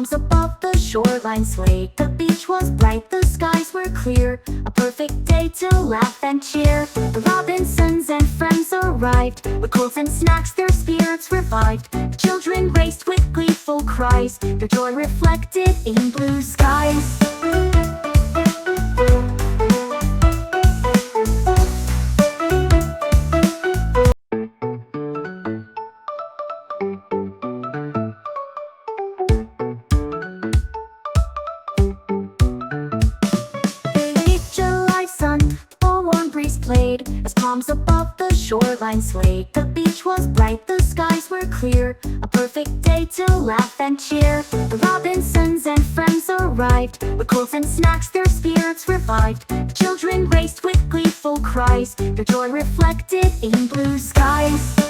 palms above the shoreline swayed. The beach was bright, the skies were clear, a perfect day to laugh and cheer. The Robinsons and friends arrived, with clothes and snacks their spirits revived. The children raced with gleeful cries, their joy reflected in blue skies. Played as palms above the shoreline swayed. The beach was bright, the skies were clear, a perfect day to laugh and cheer. The Robinsons and friends arrived, with clothes and snacks their spirits revived. The children raced with gleeful cries, their joy reflected in blue skies.